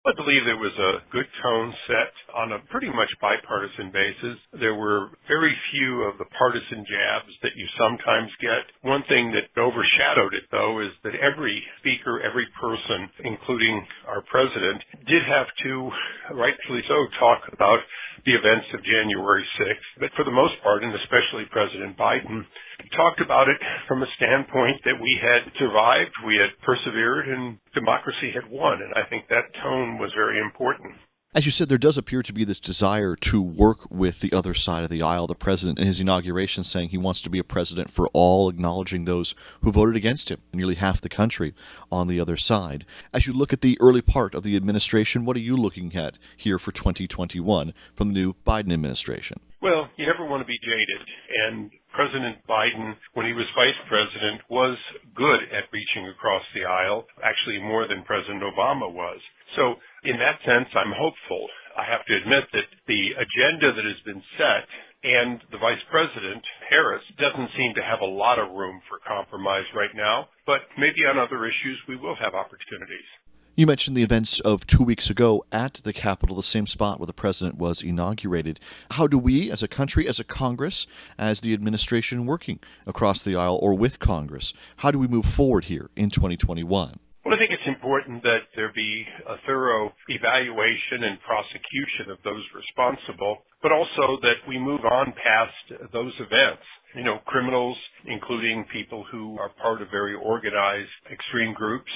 I believe there was a good tone set on a pretty much bipartisan basis. There were very few of the partisan jabs that you sometimes get. One thing that overshadowed it, though, is that every speaker, every person, including our president, did have to, rightfully so, talk about the events of January 6th. But for the most part, and especially President Biden, talked about it from a standpoint that we had survived, we had persevered, and democracy had won. And I think that tone was very important. As you said, there does appear to be this desire to work with the other side of the aisle. The president in his inauguration saying he wants to be a president for all, acknowledging those who voted against him, nearly half the country on the other side. As you look at the early part of the administration, what are you looking at here for 2021 from the new Biden administration? Well, you never want to be jaded, and President Biden, when he was vice president, was good at reaching across the aisle, actually more than President Obama was. So in that sense, I'm hopeful. I have to admit that the agenda that has been set and the vice president, Harris, doesn't seem to have a lot of room for compromise right now, but maybe on other issues we will have opportunities. You mentioned the events of 2 weeks ago at the Capitol, the same spot where the president was inaugurated. How do we, as a country, as a Congress, as the administration working across the aisle or with Congress, how do we move forward here in 2021? Well, I think it's important that there be a thorough evaluation and prosecution of those responsible, but also that we move on past those events. You know, criminals, including people who are part of very organized extreme groups,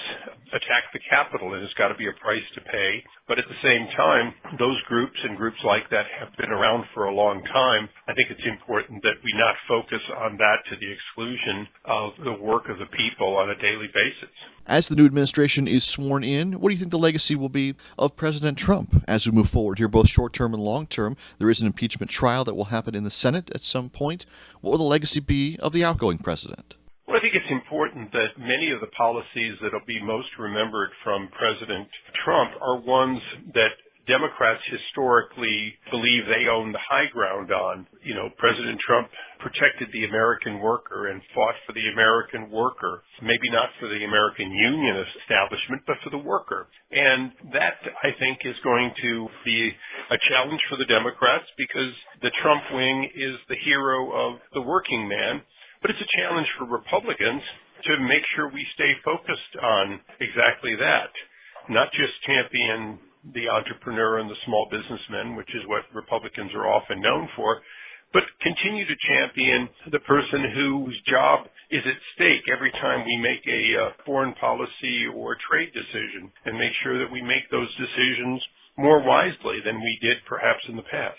attack the Capitol, and there's got to be a price to pay. But at the same time, those groups and groups like that have been around for a long time. I think it's important that we not focus on that to the exclusion of the work of the people on a daily basis. As the new administration is sworn in, what do you think the legacy will be of President Trump as we move forward here, both short-term and long-term? There is an impeachment trial that will happen in the Senate at some point. What will the legacy be of the outgoing president? Well, I think it's important that many of the policies that will be most remembered from President Trump are ones that Democrats historically believe they own the high ground on. You know, President Trump protected the American worker and fought for the American worker, maybe not for the American union establishment, but for the worker. And that, I think, is going to be a challenge for the Democrats because the Trump wing is the hero of the working man. But it's a challenge for Republicans to make sure we stay focused on exactly that, not just champion the entrepreneur and the small businessman, which is what Republicans are often known for, but continue to champion the person whose job is at stake every time we make a foreign policy or trade decision, and make sure that we make those decisions more wisely than we did perhaps in the past.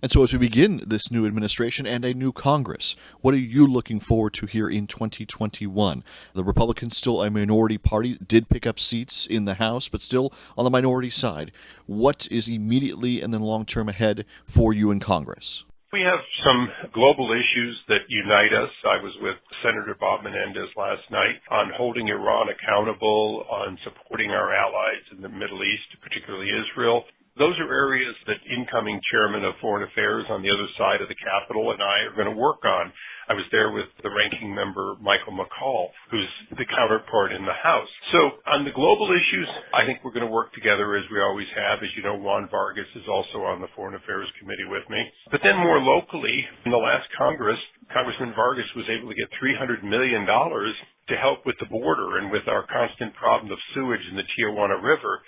And so as we begin this new administration and a new Congress, what are you looking forward to here in 2021? The Republicans still a minority party, did pick up seats in the House, but still on the minority side. What is immediately and then long-term ahead for you in Congress? We have some global issues that unite us. I was with Senator Bob Menendez last night on holding Iran accountable, on supporting our allies in the Middle East, particularly Israel. Those are areas that incoming chairman of Foreign Affairs on the other side of the Capitol and I are going to work on. I was there with the ranking member, Michael McCall, who's the counterpart in the House. So on the global issues, I think we're going to work together as we always have. As you know, Juan Vargas is also on the Foreign Affairs Committee with me. But then more locally, in the last Congress, Congressman Vargas was able to get $300 million to help with the border and with our constant problem of sewage in the Tijuana River.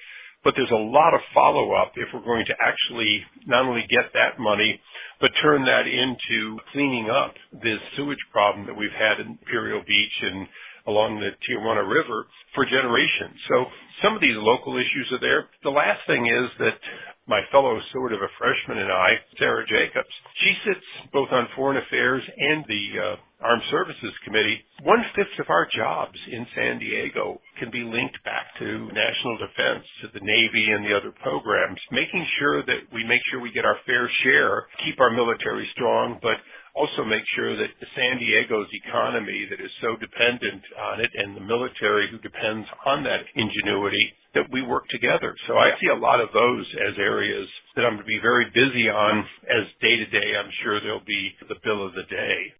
But there's a lot of follow-up if we're going to actually not only get that money, but turn that into cleaning up this sewage problem that we've had in Imperial Beach and along the Tijuana River for generations. So some of these local issues are there. The last thing is that my fellow sort of a freshman and I, Sarah Jacobs, she sits both on Foreign Affairs and the Armed Services Committee. 1/5 of our jobs in San Diego can be linked back to national defense, to the Navy and the other programs, making sure that we make sure we get our fair share, keep our military strong, but also make sure that San Diego's economy that is so dependent on it and the military who depends on that ingenuity, that we work together. So I see a lot of those as areas that I'm going to be very busy on as day to day. I'm sure there'll be the bill of the day.